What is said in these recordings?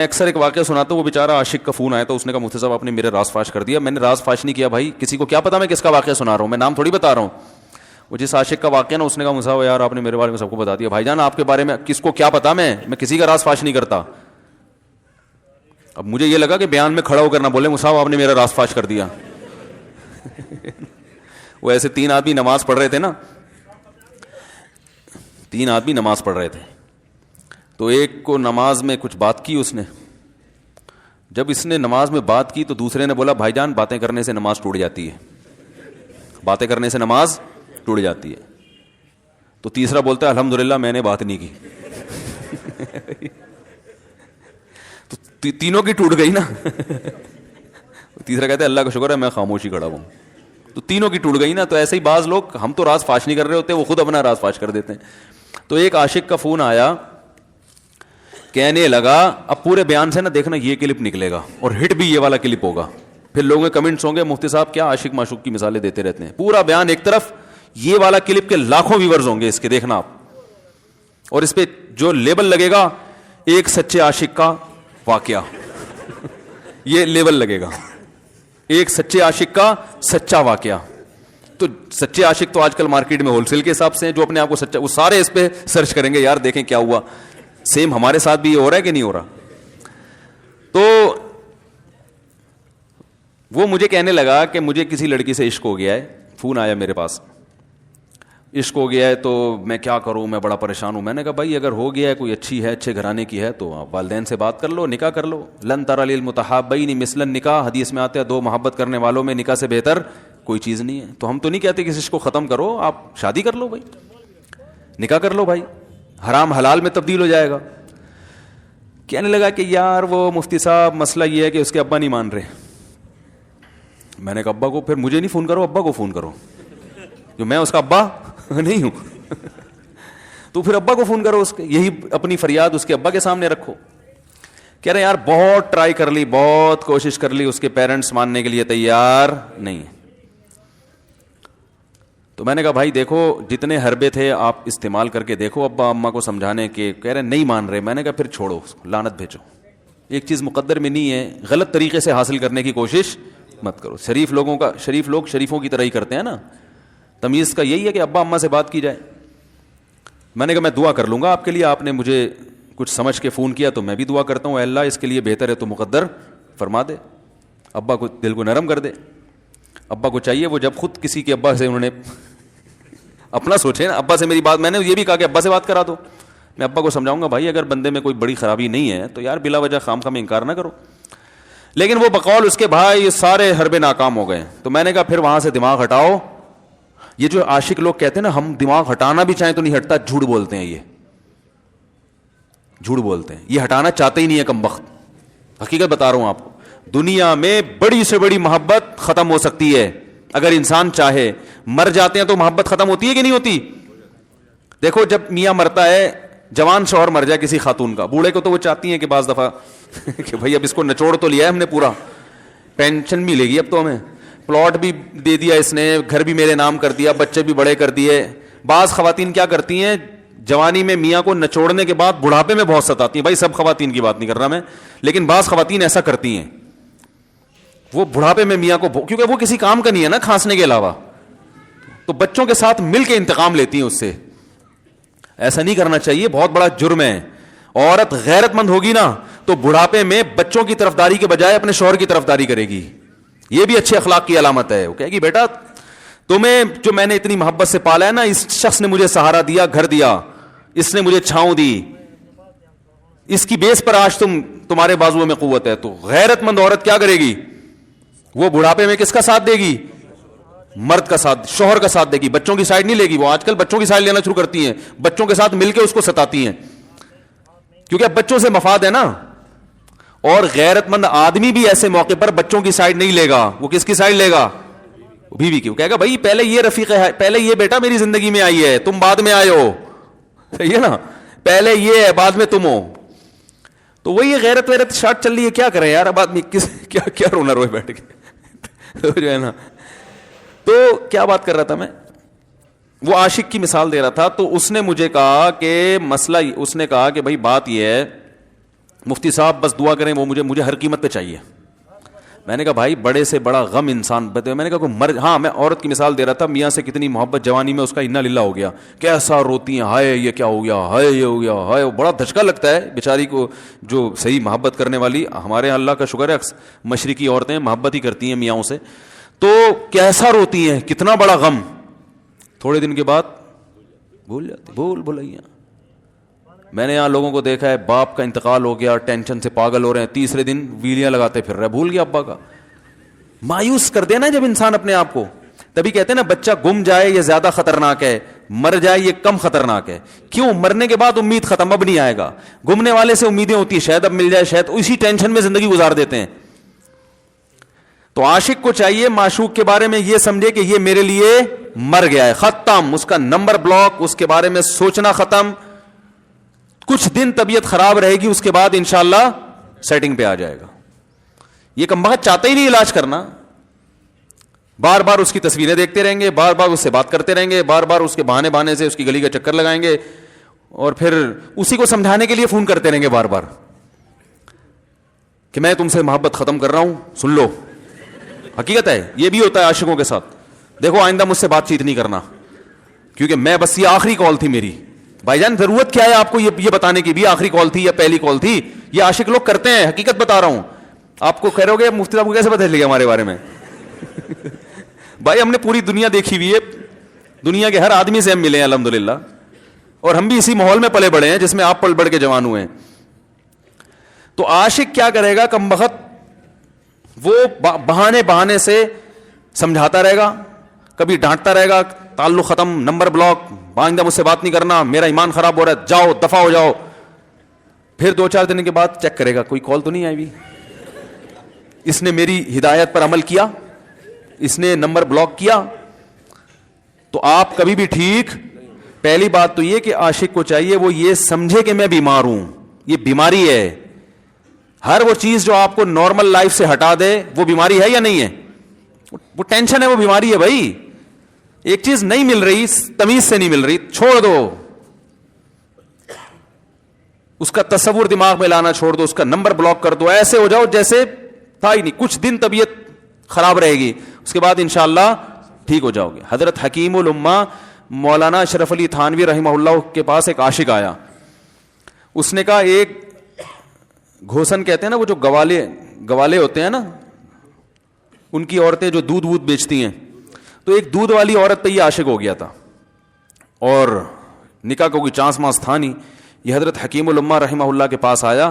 اکثر ایک واقعہ سناتا ہوں. وہ بیچارہ عاشق کا فون آیا تو اس نے کہا مفتی صاحب آپ نے میرے راز فاش کر دیا. میں نے راز فاش نہیں کیا بھائی, کسی کو کیا پتا میں کس کا واقعہ سنا رہا ہوں, میں نام تھوڑی بتا رہا ہوں. وہ جس عاشق کا واقعہ نا, اس نے کہا مفتی صاحب یار آپ نے میرے بارے میں سب کو بتا دیا. بھائی جان آپ کے بارے میں کس کو کیا پتا, میں کسی کا راز فاش نہیں کرتا. اب مجھے یہ لگا کہ بیان میں کھڑا ہو کر نہ بولے مفتی صاحب آپ نے میرا راز فاش کر دیا. وہ ایسے 3 آدمی نماز پڑھ رہے تھے نا, 3 آدمی نماز پڑھ رہے تھے, تو ایک کو نماز میں کچھ بات کی اس نے. جب اس نے نماز میں بات کی تو دوسرے نے بولا بھائی جان باتیں کرنے سے نماز ٹوٹ جاتی ہے, باتیں کرنے سے نماز ٹوٹ جاتی ہے. تو تیسرا بولتا ہے الحمدللہ میں نے بات نہیں کی. تو تینوں کی ٹوٹ گئی نا. تیسرا کہتا ہے اللہ کا شکر ہے میں خاموشی کھڑا ہوں. تو تینوں کی ٹوٹ گئی نا. تو ایسے ہی بعض لوگ, ہم تو راز فاش نہیں کر رہے ہوتے, وہ خود اپنا راز فاش کر دیتے ہیں. تو ایک عاشق کا فون آیا, کہنے لگا اب پورے بیان سے نا دیکھنا یہ کلپ نکلے گا اور ہٹ بھی یہ والا کلپ ہوگا. پھر لوگوں کے کمنٹس ہوں گے مفتی صاحب کیا عاشق معشوق کی مثالیں دیتے رہتے ہیں. پورا بیان ایک طرف, یہ والا کلپ کے لاکھوں ویورز ہوں گے اس کے, دیکھنا آپ. اور اس پہ جو لیبل لگے گا ایک سچے عاشق کا واقعہ, یہ لیبل لگے گا ایک سچے عاشق کا سچا واقعہ. تو سچے عاشق تو آج کل مارکیٹ میں ہول سیل کے حساب سے ہیں, جو اپنے آپ کو سچا, وہ سارے اس پہ سرچ کریں گے یار دیکھیں کیا ہوا. سیم ہمارے ساتھ بھی یہ ہو رہا ہے کہ نہیں ہو رہا. تو وہ مجھے کہنے لگا کہ مجھے کسی لڑکی سے عشق ہو گیا ہے. فون آیا میرے پاس, عشق ہو گیا ہے تو میں کیا کروں, میں بڑا پریشان ہوں. میں نے کہا بھائی اگر ہو گیا ہے, کوئی اچھی ہے, اچھے گھرانے کی ہے, تو آپ والدین سے بات کر لو, نکاح کر لو. لن تری للمتحابین مثل النکاح, حدیث میں آتا ہے 2 محبت کرنے والوں میں نکاح سے بہتر کوئی چیز نہیں ہے. تو ہم تو نہیں کہتے کہ اس عشق کو ختم کرو, آپ شادی کر لو بھائی, نکاح کر لو بھائی, حرام حلال میں تبدیل ہو جائے گا. کہنے لگا کہ یار وہ مفتی صاحب مسئلہ یہ ہے کہ اس کے ابا نہیں مان رہے. میں نے کہا ابا کو, پھر مجھے نہیں فون کرو, ابا کو فون کرو, جو میں اس کا ابا نہیں ہوں. تو پھر ابا کو فون کرو, اس کے یہی اپنی فریاد اس کے ابا کے سامنے رکھو. کہہ رہے یار بہت ٹرائی کر لی, بہت کوشش کر لی, اس کے پیرنٹس ماننے کے لیے تیار نہیں. تو میں نے کہا بھائی دیکھو جتنے حربے تھے آپ استعمال کر کے دیکھو ابا اماں کو سمجھانے کے. کہہ رہے نہیں مان رہے. میں نے کہا پھر چھوڑو اس کو, لعنت بھیجو. ایک چیز مقدر میں نہیں ہے, غلط طریقے سے حاصل کرنے کی کوشش مت کرو. شریف لوگ شریفوں کی طرح ہی کرتے ہیں نا. تمیز کا یہی ہے کہ ابا اماں سے بات کی جائے. میں نے کہا میں دعا کر لوں گا آپ کے لیے, آپ نے مجھے کچھ سمجھ کے فون کیا تو میں بھی دعا کرتا ہوں, اے اللہ اس کے لیے بہتر ہے تو مقدر فرما دے, ابا کو دل کو نرم کر دے. ابا کو چاہیے وہ جب خود کسی کے ابا سے انہوں نے اپنا سوچے نا, ابا سے میری بات, میں نے یہ بھی کہا کہ ابا سے بات کرا دو. میں ابا کو سمجھاؤں گا بھائی اگر بندے میں کوئی بڑی خرابی نہیں ہے تو یار بلا وجہ خام خام انکار نہ کرو. لیکن وہ بقول اس کے بھائی یہ سارے حربے ناکام ہو گئے. تو میں نے کہا پھر وہاں سے دماغ ہٹاؤ. یہ جو عاشق لوگ کہتے ہیں نا ہم دماغ ہٹانا بھی چاہیں تو نہیں ہٹتا, جھوٹ بولتے ہیں. یہ جھوٹ بولتے ہیں, یہ ہٹانا چاہتے ہی نہیں ہے کمبخت. حقیقت بتا رہا ہوں آپ کو, دنیا میں بڑی سے بڑی محبت ختم ہو سکتی ہے اگر انسان چاہے. مر جاتے ہیں تو محبت ختم ہوتی ہے کہ نہیں ہوتی؟ دیکھو جب میاں مرتا ہے, جوان شوہر مر جائے کسی خاتون کا, بوڑھے کو تو وہ چاہتی ہیں کہ بعض دفعہ کہ بھائی اب اس کو نچوڑ تو لیا ہے ہم نے, پورا پینشن ملے گی, اب تو ہمیں پلاٹ بھی دے دیا اس نے, گھر بھی میرے نام کر دیا, بچے بھی بڑے کر دیے. بعض خواتین کیا کرتی ہیں, جوانی میں میاں کو نچوڑنے کے بعد بڑھاپے میں بہت ستاتی ہیں. بھائی سب خواتین کی بات نہیں کر رہا میں, لیکن بعض خواتین ایسا کرتی ہیں, وہ بڑھاپے میں میاں کو, کیونکہ وہ کسی کام کا نہیں ہے نا کھانسنے کے علاوہ, تو بچوں کے ساتھ مل کے انتقام لیتی ہیں اس سے. ایسا نہیں کرنا چاہیے, بہت بڑا جرم ہے. عورت غیرت مند ہوگی نا تو بڑھاپے میں بچوں کی طرفداری کے بجائے اپنے شوہر کی طرفداری کرے گی. یہ بھی اچھے اخلاق کی علامت ہے. وہ کہے گی بیٹا تمہیں جو میں نے اتنی محبت سے پالا ہے نا, اس شخص نے مجھے سہارا دیا, گھر دیا, اس نے مجھے چھاؤں دی, اس کی بیس پر آج تمہارے بازوؤں میں قوت ہے. تو غیرت مند عورت کیا کرے گی, وہ بڑھاپے میں کس کا ساتھ دے گی, مرد کا ساتھ, شوہر کا ساتھ دے گی, بچوں کی سائڈ نہیں لے گی. وہ آج کل بچوں کی سائڈ لینا شروع کرتی ہیں, بچوں کے ساتھ مل کے اس کو ستاتی ہیں, کیونکہ اب بچوں سے مفاد ہے نا. اور غیرت مند آدمی بھی ایسے موقع پر بچوں کی سائڈ نہیں لے گا. وہ کس کی سائڈ لے گا, بیوی کی. وہ کہے گا بھائی پہلے یہ رفیق ہے, پہلے یہ بیٹا میری زندگی میں آئی ہے, تم بعد میں آئے ہو, صحیح ہے نا, پہلے یہ ہے بعد میں تم ہو. تو وہی غیرت ویرت شارٹ چل رہی ہے. کیا کریں یار, اب آدمی کیا رونا روئے بیٹھ کے جو ہے نا. تو کیا بات کر رہا تھا میں, وہ عاشق کی مثال دے رہا تھا. تو اس نے مجھے کہا کہ مسئلہ, اس نے کہا کہ بھائی بات یہ ہے مفتی صاحب بس دعا کریں، وہ مجھے ہر قیمت پہ چاہیے. میں نے کہا بھائی بڑے سے بڑا غم انسان میں نے کہا کوئی ہاں میں عورت کی مثال دے رہا تھا، میاں سے کتنی محبت جوانی میں اس کا انا للہ ہو گیا، کیسا روتی ہیں، ہائے یہ کیا ہو گیا، ہائے یہ ہو گیا، ہائے. بڑا دھچکا لگتا ہے بیچاری کو، جو صحیح محبت کرنے والی. ہمارے یہاں اللہ کا شکر ہے مشرقی عورتیں محبت ہی کرتی ہیں میاں سے، تو کیسا روتی ہیں، کتنا بڑا غم. تھوڑے دن کے بعد بھول جاتی، بھولائیاں. میں نے یہاں لوگوں کو دیکھا ہے باپ کا انتقال ہو گیا، ٹینشن سے پاگل ہو رہے ہیں، تیسرے دن ویلیاں لگاتے پھر رہے، بھول گیا ابا کا. مایوس کر دینا جب انسان اپنے آپ کو. تبھی کہتے ہیں نا بچہ گم جائے یہ زیادہ خطرناک ہے، مر جائے یہ کم خطرناک ہے. کیوں؟ مرنے کے بعد امید ختم، اب نہیں آئے گا. گمنے والے سے امیدیں ہوتی ہیں شاید اب مل جائے، شاید اسی ٹینشن میں زندگی گزار دیتے ہیں. تو عاشق کو چاہیے معشوق کے بارے میں یہ سمجھے کہ یہ میرے لیے مر گیا ہے، ختم، اس کا نمبر بلاک، اس کے بارے میں سوچنا ختم. کچھ دن طبیعت خراب رہے گی، اس کے بعد انشاءاللہ سیٹنگ پہ آ جائے گا. یہ کمبخت چاہتا ہی نہیں علاج کرنا، بار بار اس کی تصویریں دیکھتے رہیں گے، بار بار اس سے بات کرتے رہیں گے، بار بار اس کے بہانے سے اس کی گلی کا چکر لگائیں گے، اور پھر اسی کو سمجھانے کے لیے فون کرتے رہیں گے بار بار کہ میں تم سے محبت ختم کر رہا ہوں، سن لو. حقیقت ہے یہ بھی ہوتا ہے عاشقوں کے ساتھ. دیکھو آئندہ مجھ سے بات چیت نہیں کرنا کیونکہ میں بس یہ آخری کال تھی میری. بھائی جان ضرورت کیا ہے آپ کو یہ بتانے کی بھی آخری کال تھی یا پہلی کال تھی؟ یہ عاشق لوگ کرتے ہیں، حقیقت بتا رہا ہوں. آپ کو کہہ رہے ہو گے مفتی صاحب کو کیسے بدل لیا ہمارے بارے میں؟ بھائی ہم نے پوری دنیا دیکھی ہوئی ہے، دنیا کے ہر آدمی سے ہم ملے ہیں الحمدللہ، اور ہم بھی اسی ماحول میں پلے بڑے ہیں جس میں آپ پل بڑھ کے جوان ہوئے ہیں. تو عاشق کیا کرے گا کمبخت؟ وہ بہانے سے سمجھاتا رہے گا، کبھی ڈانٹتا رہے گا، تعلق ختم، نمبر بلاک، آئندہ مجھ سے بات نہیں کرنا، میرا ایمان خراب ہو رہا ہے، جاؤ دفع ہو جاؤ. پھر 2-4 دن کے بعد چیک کرے گا کوئی کال تو نہیں آئی ہوئی، اس نے میری ہدایت پر عمل کیا، اس نے نمبر بلاک کیا. تو آپ کبھی بھی ٹھیک. پہلی بات تو یہ کہ عاشق کو چاہیے وہ یہ سمجھے کہ میں بیمار ہوں، یہ بیماری ہے. ہر وہ چیز جو آپ کو نارمل لائف سے ہٹا دے وہ بیماری ہے یا نہیں ہے؟ وہ ٹینشن ہے، وہ بیماری ہے. بھائی ایک چیز نہیں مل رہی، تمیز سے نہیں مل رہی، چھوڑ دو، اس کا تصور دماغ میں لانا چھوڑ دو، اس کا نمبر بلاک کر دو، ایسے ہو جاؤ جیسے تھا ہی نہیں. کچھ دن طبیعت خراب رہے گی، اس کے بعد انشاءاللہ ٹھیک ہو جاؤ گے. حضرت حکیم الامہ مولانا اشرف علی تھانوی رحمہ اللہ کے پاس ایک عاشق آیا. اس نے کہا ایک گھوسن کہتے ہیں نا، وہ جو گوالے ہوتے ہیں نا، ان کی عورتیں جو دودھ وودھ بیچتی ہیں، تو ایک دودھ والی عورت پہ یہ عاشق ہو گیا تھا، اور نکاح کو کوئی چانس مانس تھا نہیں. یہ حضرت حکیم الامہ رحمہ اللہ کے پاس آیا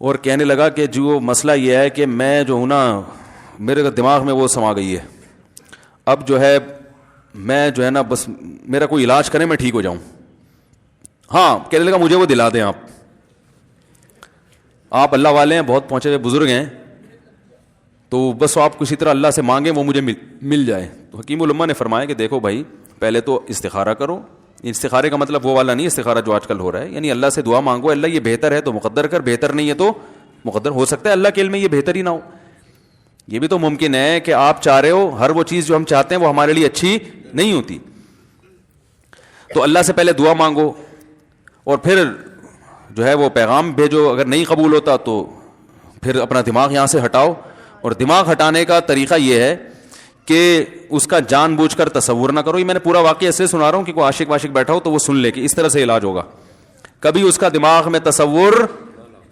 اور کہنے لگا کہ جو مسئلہ یہ ہے کہ میں جو ہوں نا، میرے دماغ میں وہ سما گئی ہے، اب جو ہے میں جو ہے نا بس میرا کوئی علاج کریں میں ٹھیک ہو جاؤں. ہاں کہنے لگا مجھے وہ دلا دیں، آپ اللہ والے ہیں، بہت پہنچے ہوئے بزرگ ہیں، تو بس آپ کسی طرح اللہ سے مانگیں وہ مجھے مل جائے. تو حکیم الامہ نے فرمایا کہ دیکھو بھائی پہلے تو استخارہ کرو. استخارے کا مطلب وہ والا نہیں استخارہ جو آج کل ہو رہا ہے، یعنی اللہ سے دعا مانگو، اللہ یہ بہتر ہے تو مقدر کر، بہتر نہیں ہے تو مقدر. ہو سکتا ہے اللہ کے علم میں یہ بہتر ہی نہ ہو، یہ بھی تو ممکن ہے کہ آپ چاہ رہے ہو ہر وہ چیز جو ہم چاہتے ہیں وہ ہمارے لیے اچھی نہیں ہوتی. تو اللہ سے پہلے دعا مانگو اور پھر جو ہے وہ پیغام بھیجو. اگر نہیں قبول ہوتا تو پھر اپنا دماغ یہاں سے ہٹاؤ. اور دماغ ہٹانے کا طریقہ یہ ہے کہ اس کا جان بوجھ کر تصور نہ کرو. یہ میں نے پورا واقعہ ایسے سنا رہا ہوں کہ کوئی عاشق واشق بیٹھا ہو تو وہ سن لے کہ اس طرح سے علاج ہوگا. کبھی اس کا دماغ میں تصور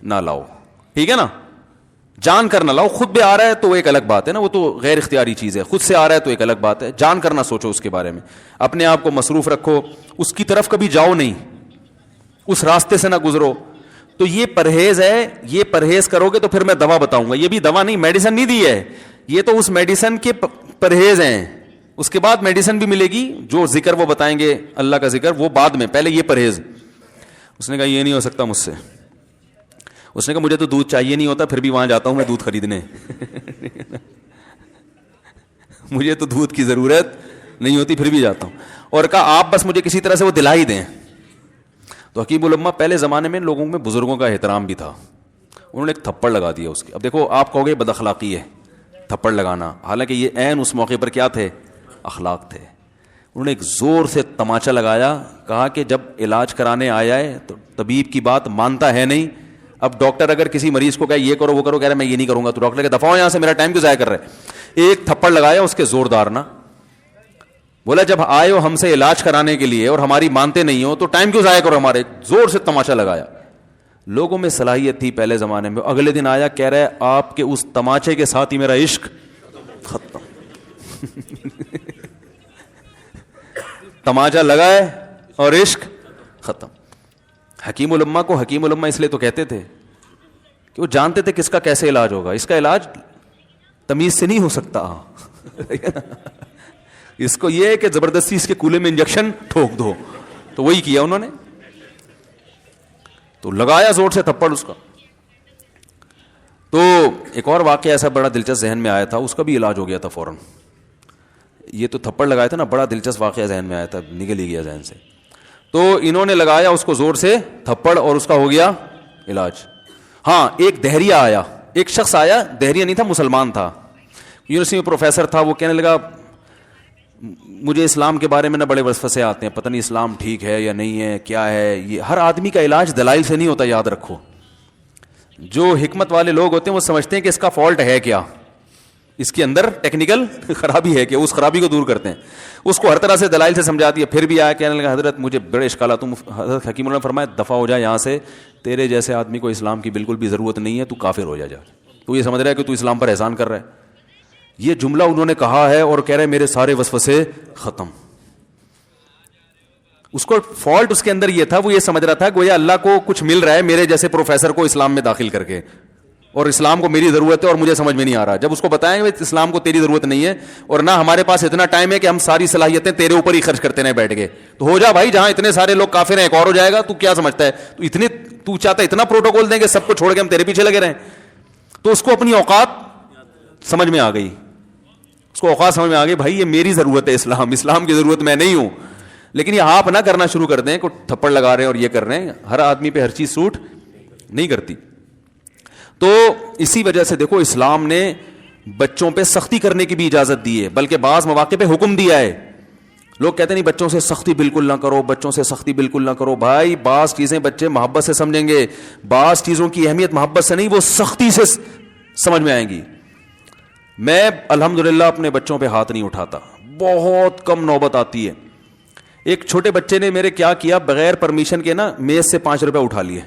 نہ لاؤ، ٹھیک ہے نا، جان کر نہ لاؤ. خود بھی آ رہا ہے تو وہ ایک الگ بات ہے نا، وہ تو غیر اختیاری چیز ہے. خود سے آ رہا ہے تو ایک الگ بات ہے. جان کر نہ سوچو اس کے بارے میں، اپنے آپ کو مصروف رکھو، اس کی طرف کبھی جاؤ نہیں، اس راستے سے نہ گزرو. تو یہ پرہیز ہے، یہ پرہیز کرو گے تو پھر میں دوا بتاؤں گا. یہ بھی دوا نہیں، میڈیسن نہیں دی ہے، یہ تو اس میڈیسن کے پرہیز ہیں. اس کے بعد میڈیسن بھی ملے گی، جو ذکر وہ بتائیں گے اللہ کا ذکر وہ بعد میں، پہلے یہ پرہیز. اس نے کہا یہ نہیں ہو سکتا مجھ سے. اس نے کہا مجھے تو دودھ چاہیے نہیں ہوتا پھر بھی وہاں جاتا ہوں میں دودھ خریدنے. مجھے تو دودھ کی ضرورت نہیں ہوتی پھر بھی جاتا ہوں. اور کہا آپ بس مجھے کسی طرح سے وہ دلا ہی دیں. تو حکیم الامہ پہلے زمانے میں لوگوں میں بزرگوں کا احترام بھی تھا. انہوں نے ایک تھپڑ لگا دیا اس کے. اب دیکھو آپ کہو گے بد اخلاقی ہے تھپڑ لگانا، حالانکہ یہ عین اس موقع پر کیا تھے، اخلاق تھے. انہوں نے ایک زور سے تماچا لگایا، کہا کہ جب علاج کرانے آیا ہے تو طبیب کی بات مانتا ہے نہیں اب ڈاکٹر اگر کسی مریض کو کہے یہ کرو وہ کرو، کہہ رہے میں یہ نہیں کروں گا، تو ڈاکٹر کہ دفعہ ہو یہاں سے، میرا ٹائم کیوں ضائع کر رہے؟ ایک تھپڑ لگایا اس کے زوردار نا، بولا جب آئے ہو ہم سے علاج کرانے کے لیے اور ہماری مانتے نہیں ہو تو ٹائم کیوں ضائع کرو ہمارے، زور سے تماچا لگایا. لوگوں میں صلاحیت تھی پہلے زمانے میں. اگلے دن آیا کہہ رہا ہے آپ کے اس تماچے کے ساتھ ہی میرا عشق ختم. تماچا لگا ہے اور عشق ختم. حکیم الامہ کو حکیم الامہ اس لیے تو کہتے تھے کہ وہ جانتے تھے کس کا کیسے علاج ہوگا. اس کا علاج تمیز سے نہیں ہو سکتا. اس کو یہ ہے کہ زبردستی اس کے کولے میں انجیکشن ٹھوک دو، تو وہی کیا انہوں نے. تو لگایا زور سے تھپڑ اس کا. تو ایک اور واقعہ ایسا بڑا دلچسپ ذہن میں آیا تھا، اس کا بھی علاج ہو گیا تھا فوراً. یہ تو تھپڑ لگایا تھا نا، بڑا دلچسپ واقعہ ذہن میں آیا تھا، نکل ہی گیا ذہن سے. تو انہوں نے لگایا اس کو زور سے تھپڑ اور اس کا ہو گیا علاج. ہاں ایک دہریہ آیا، ایک شخص آیا، دہریہ نہیں تھا، مسلمان تھا، یونیورسٹی میں پروفیسر تھا. وہ کہنے لگا مجھے اسلام کے بارے میں نہ بڑے وسوسے آتے ہیں، پتہ نہیں اسلام ٹھیک ہے یا نہیں ہے، کیا ہے یہ. ہر آدمی کا علاج دلائل سے نہیں ہوتا، یاد رکھو. جو حکمت والے لوگ ہوتے ہیں وہ سمجھتے ہیں کہ اس کا فالٹ ہے کیا، اس کے اندر ٹیکنیکل خرابی ہے کہ اس خرابی کو دور کرتے ہیں. اس کو ہر طرح سے دلائل سے سمجھا دیا. پھر بھی آیا کہنے لگا حضرت مجھے بڑے اشکالات. حضرت حکیم اللہ نے فرمایا دفع ہو جائے یہاں سے، تیرے جیسے آدمی کو اسلام کی بالکل بھی ضرورت نہیں ہے، تو کافر ہو جا. تو یہ سمجھ رہا ہے کہ تو اسلام پر احسان کر رہا ہے. یہ جملہ انہوں نے کہا ہے اور کہہ رہے میرے سارے وسوسے ختم. اس کو فالٹ اس کے اندر یہ تھا، وہ یہ سمجھ رہا تھا کہ اللہ کو کچھ مل رہا ہے میرے جیسے پروفیسر کو اسلام میں داخل کر کے، اور اسلام کو میری ضرورت ہے اور مجھے سمجھ میں نہیں آ رہا. جب اس کو بتائیں کہ اسلام کو تیری ضرورت نہیں ہے اور نہ ہمارے پاس اتنا ٹائم ہے کہ ہم ساری صلاحیتیں تیرے اوپر ہی خرچ کرتے رہے بیٹھ کے، تو ہو جا بھائی، جہاں اتنے سارے لوگ کافر ہیں ایک اور ہو جائے گا. تو کیا سمجھتا ہے تو چاہتا ہے اتنا پروٹوکول دیں کہ سب کو چھوڑ کے ہم تیرے پیچھے لگے رہیں. تو اس کو اپنی اوقات سمجھ میں آ گئی. اس کو اوقات سمجھ میں آ گئی، بھائی یہ میری ضرورت ہے، اسلام کی ضرورت میں نہیں ہوں. لیکن یہ آپ نہ کرنا شروع کر دیں کہ تھپڑ لگا رہے ہیں اور یہ کر رہے ہیں. ہر آدمی پہ ہر چیز سوٹ نہیں کرتی. تو اسی وجہ سے دیکھو اسلام نے بچوں پہ سختی کرنے کی بھی اجازت دی ہے، بلکہ بعض مواقع پہ حکم دیا ہے. لوگ کہتے ہیں نہیں بچوں سے سختی بالکل نہ کرو، بچوں سے سختی بالکل نہ کرو. بھائی بعض چیزیں بچے محبت سے سمجھیں گے، بعض چیزوں کی اہمیت محبت سے نہیں، وہ سختی سے سمجھ میں آئیں گی. میں الحمدللہ اپنے بچوں پہ ہاتھ نہیں اٹھاتا، بہت کم نوبت آتی ہے. ایک چھوٹے بچے نے میرے کیا کیا، بغیر پرمیشن کے نا میز سے 5 روپے اٹھا لیے.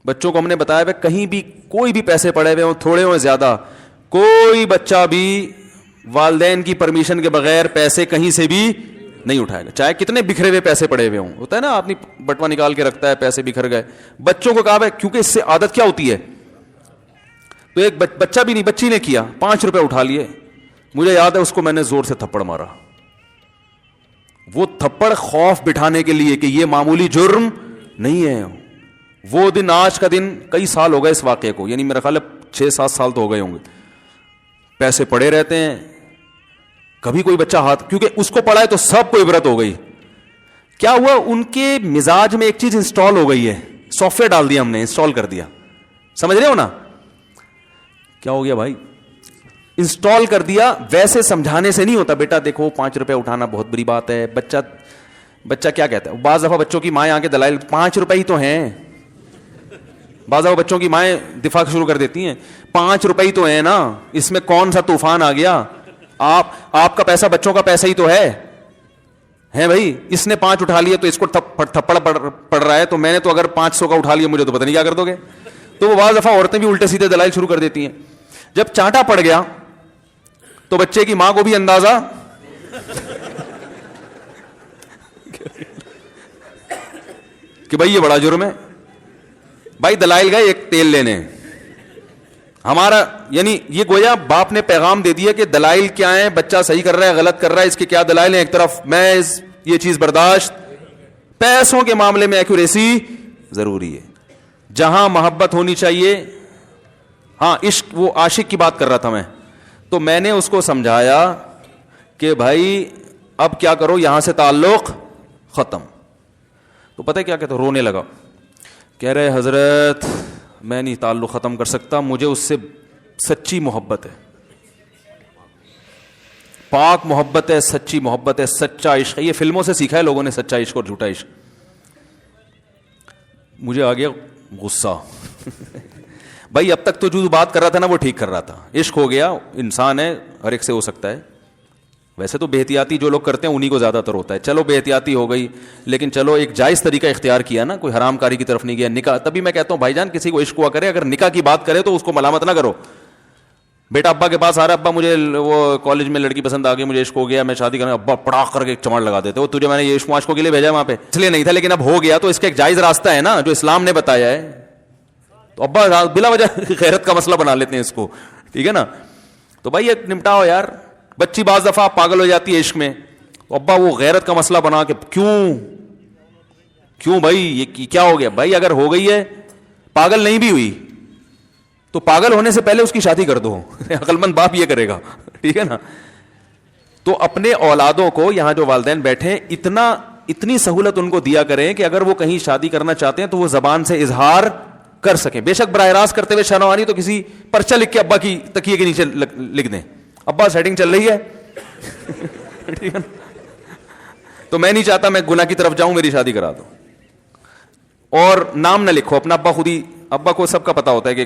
بچوں کو ہم نے بتایا کہ کہیں بھی کوئی بھی پیسے پڑے ہوئے ہوں، تھوڑے ہوں زیادہ، کوئی بچہ بھی والدین کی پرمیشن کے بغیر پیسے کہیں سے بھی نہیں اٹھائے گا، چاہے کتنے بکھرے ہوئے پیسے پڑے ہوئے ہوں. ہوتا ہے نا آدمی بٹوا نکال کے رکھتا ہے، پیسے بکھر گئے. بچوں کو کہا ہے کیونکہ اس سے عادت کیا ہوتی ہے. تو ایک بچہ بھی نہیں، بچی نے کیا، 5 روپے اٹھا لیے. مجھے یاد ہے اس کو میں نے زور سے تھپڑ مارا. وہ تھپڑ خوف بٹھانے کے لیے کہ یہ معمولی جرم نہیں ہے. وہ دن آج کا دن کئی سال ہو گئے اس واقعے کو، یعنی میرا خیال ہے 6-7 سال تو ہو گئے ہوں گے. پیسے پڑے رہتے ہیں، کبھی کوئی بچہ ہاتھ، کیونکہ اس کو پڑا ہے تو سب کو عبرت ہو گئی. کیا ہوا، ان کے مزاج میں ایک چیز انسٹال ہو گئی ہے، سافٹ ویئر ڈال دیا ہم نے، انسٹال کر دیا. سمجھ رہے ہو نا کیا ہو گیا بھائی؟ انسٹال کر دیا. ویسے سمجھانے سے نہیں ہوتا، بیٹا دیکھو 5 روپے اٹھانا بہت بڑی بات ہے. بچہ کیا کہتا ہے. بعض دفعہ بچوں کی مائیں آ کے دلائل 5 روپے ہی تو ہیں. بعض دفعہ بچوں کی مائیں دفاع شروع کر دیتی ہیں 5 روپے ہی تو ہیں نا، اس میں کون سا طوفان آ گیا. آپ کا پیسہ بچوں کا پیسہ ہی تو ہے بھائی. اس نے 5 اٹھا لیا تو اس کو تھپڑ پڑ رہا ہے، تو میں نے تو اگر 500 کا اٹھا لیا مجھے تو پتہ نہیں کیا کر دو گے. تو وہ بعض دفعہ عورتیں بھی الٹے سیدھے دلائل شروع کر دیتی ہیں. جب چانٹا پڑ گیا تو بچے کی ماں کو بھی اندازہ کہ بھائی یہ بڑا جرم ہے. بھائی دلائل گئے ایک تیل لینے، ہمارا یعنی یہ گویا باپ نے پیغام دے دیا کہ دلائل کیا ہیں، بچہ صحیح کر رہا ہے غلط کر رہا ہے، اس کے کیا دلائل ہیں. ایک طرف میں یہ چیز برداشت. پیسوں کے معاملے میں ایکوریسی ضروری ہے، جہاں محبت ہونی چاہیے. ہاں عشق، وہ عاشق کی بات کر رہا تھا میں، تو میں نے اس کو سمجھایا کہ بھائی اب کیا کرو، یہاں سے تعلق ختم. تو پتہ کیا کہتا، رونے لگا. کہہ رہے حضرت میں نہیں تعلق ختم کر سکتا، مجھے اس سے سچی محبت ہے، پاک محبت ہے، سچی محبت ہے، سچا عشق ہے. یہ فلموں سے سیکھا ہے لوگوں نے، سچا عشق اور جھوٹا عشق. مجھے آ گیا غصہ بھائی اب تک تو جو بات کر رہا تھا نا وہ ٹھیک کر رہا تھا, عشق ہو گیا, انسان ہے ہر ایک سے ہو سکتا ہے. ویسے تو بے احتیاطی جو لوگ کرتے ہیں انہی کو زیادہ تر ہوتا ہے. چلو بے احتیاطی ہو گئی, لیکن چلو ایک جائز طریقہ اختیار کیا نا, کوئی حرام کاری کی طرف نہیں گیا. نکاح, تبھی میں کہتا ہوں بھائی جان کسی کو عشق ہوا کرے, اگر نکاح کی بات کرے تو اس کو ملامت نہ کرو. بیٹا ابا کے پاس آ رہا ہے, ابا مجھے وہ کالج میں لڑکی پسند آ گئی, مجھے عشق ہو گیا, میں شادی کرنا, ابا پڑاخ کر کے چمڑ لگا دیتے, وہ تجھے میں نے یہ عشق معاشقوں کے لیے بھیجا وہاں پہ, اس لیے نہیں تھا, لیکن اب ہو گیا تو اس کا ایک جائز راستہ ہے نا جو اسلام نے بتایا ہے. تو ابا بلا وجہ غیرت کا مسئلہ بنا لیتے ہیں اس کو, ٹھیک ہے نا. تو بھائی یہ نمٹاؤ یار. بچی بعض دفعہ پاگل ہو جاتی ہے عشق میں, تو ابا وہ غیرت کا مسئلہ بنا کے کیوں بھائی یہ کیا ہو گیا. بھائی اگر ہو گئی ہے, پاگل نہیں بھی ہوئی تو پاگل ہونے سے پہلے اس کی شادی کر دو. عقل مند باپ یہ کرے گا, ٹھیک ہے نا. تو اپنے اولادوں کو, یہاں جو والدین بیٹھے, اتنی سہولت ان کو دیا کریں کہ اگر وہ کہیں شادی کرنا چاہتے ہیں تو وہ زبان سے اظہار کر سکیں. بے شک براہ راست کرتے ہوئے شرم آنی تو کسی پرچہ لکھ کے ابا کی تکیے کے نیچے لکھ دیں, ابا سیٹنگ چل رہی ہے, ٹھیک ہے نا. تو میں نہیں چاہتا میں گناہ کی طرف جاؤں, میری شادی کرا دو. اور نام نہ لکھو اپنا, ابا خود ہی, ابا کو سب کا پتا ہوتا ہے کہ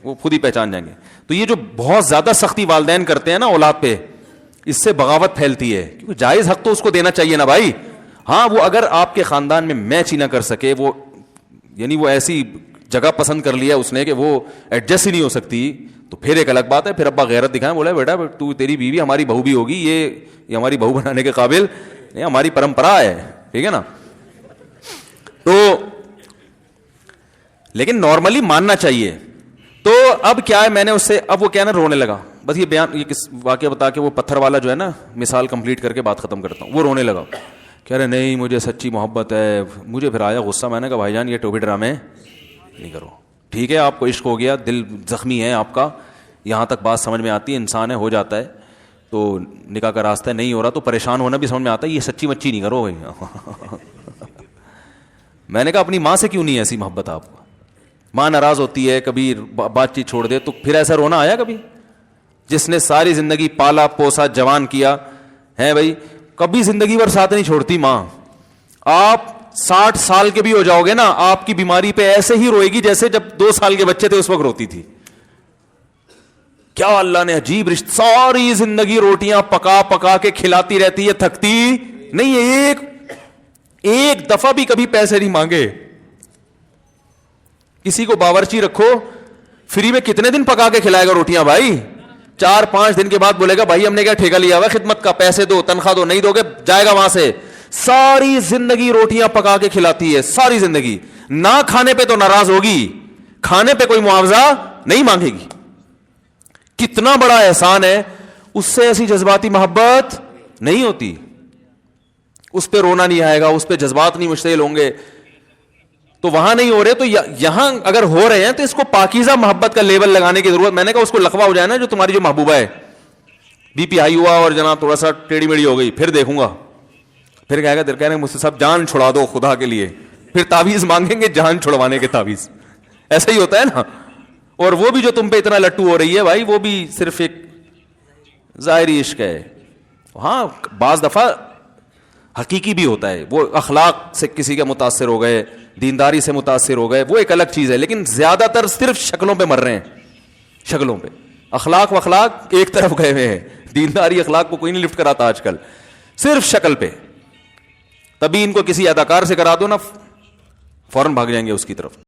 وہ خود ہی پہچان جائیں گے. تو یہ جو بہت زیادہ سختی والدین کرتے ہیں نا اولاد پہ, اس سے بغاوت پھیلتی ہے. کیونکہ جائز حق تو اس کو دینا چاہیے نا بھائی. ہاں وہ اگر آپ کے خاندان میں میچ ہی نہ کر سکے, وہ یعنی وہ ایسی جگہ پسند کر لیا اس نے کہ وہ ایڈجسٹ ہی نہیں ہو سکتی, تو پھر ایک الگ بات ہے. پھر ابا غیرت دکھائیں, بولا بیٹا تو تیری بیوی ہماری بہو بھی ہوگی, یہ ہماری بہو بنانے کے قابل, یہ ہماری پرمپرا ہے, ٹھیک ہے نا. تو لیکن نارملی ماننا چاہیے. تو اب کیا ہے, میں نے اس سے, اب وہ کیا نا رونے لگا. بس یہ بیان, یہ کس واقعہ بتا کے وہ پتھر والا جو ہے نا مثال کمپلیٹ کر کے بات ختم کرتا ہوں. وہ رونے لگا, کہہ رہے نہیں مجھے سچی محبت ہے. مجھے پھر آیا غصہ, میں نے کہا بھائی جان یہ ٹوپی ڈرامے نہیں کرو. ٹھیک ہے آپ کو عشق ہو گیا, دل زخمی ہے آپ کا, یہاں تک بات سمجھ میں آتی ہے, انسان ہے ہو جاتا ہے, تو نکاح کا راستہ نہیں ہو رہا تو پریشان ہونا بھی سمجھ میں آتا ہے, یہ سچی مچی نہیں کرو بھائی. میں نے کہا اپنی ماں سے کیوں نہیں ایسی محبت آپ کو, ماں ناراض ہوتی ہے کبھی, بات چیت چھوڑ دے, تو پھر ایسا رونا آیا کبھی؟ جس نے ساری زندگی پالا پوسا جوان کیا ہے بھائی, کبھی زندگی بھر ساتھ نہیں چھوڑتی ماں. آپ 60 سال کے بھی ہو جاؤ گے نا, آپ کی بیماری پہ ایسے ہی روئے گی جیسے جب 2 سال کے بچے تھے اس وقت روتی تھی. کیا اللہ نے عجیب رشتہ, ساری زندگی روٹیاں پکا پکا کے کھلاتی رہتی ہے, تھکتی نہیں ہے, ایک دفعہ بھی کبھی پیسے نہیں مانگے. کسی کو باورچی رکھو, فری میں کتنے دن پکا کے کھلائے گا روٹیاں بھائی؟ 4-5 دن کے بعد بولے گا بھائی ہم نے کیا ٹھیکہ لیا ہوا خدمت کا, پیسے دو, تنخواہ دو, نہیں دو گے جائے گا وہاں سے. ساری زندگی روٹیاں پکا کے کھلاتی ہے, ساری زندگی. نہ کھانے پہ تو ناراض ہوگی, کھانے پہ کوئی معاوضہ نہیں مانگے گی. کتنا بڑا احسان ہے, اس سے ایسی جذباتی محبت نہیں ہوتی. اس پہ رونا نہیں آئے گا, اس پہ جذبات نہیں مشتعل ہوں گے. تو وہاں نہیں ہو رہے, تو یہاں اگر ہو رہے ہیں تو اس کو پاکیزہ محبت کا لیبل لگانے کی ضرورت. میں نے کہا اس کو لقبہ ہو جائے نا, جو تمہاری جو محبوبہ ہے, بی پی ہائی ہوا اور جناب تھوڑا سا ٹیڑھی میڑھی ہو گئی, پھر دیکھوں گا, پھر کہے گا کہہ رہے ہیں مجھ سے صاحب جان چھڑا دو خدا کے لیے, پھر تعویذ مانگیں گے جان چھڑوانے کے تعویذ. ایسا ہی ہوتا ہے نا. اور وہ بھی جو تم پہ اتنا لٹو ہو رہی ہے بھائی, وہ بھی صرف ایک ظاہری عشق ہے. ہاں بعض دفعہ حقیقی بھی ہوتا ہے, وہ اخلاق سے کسی کے متاثر ہو گئے, دینداری سے متاثر ہو گئے, وہ ایک الگ چیز ہے. لیکن زیادہ تر صرف شکلوں پہ مر رہے ہیں, شکلوں پہ. اخلاق و اخلاق ایک طرف گئے ہوئے ہیں, دینداری اخلاق کو کوئی نہیں لفٹ کراتا آج کل, صرف شکل پہ. تبھی ان کو کسی اداکار سے کرا دو نا, فوراً بھاگ جائیں گے اس کی طرف.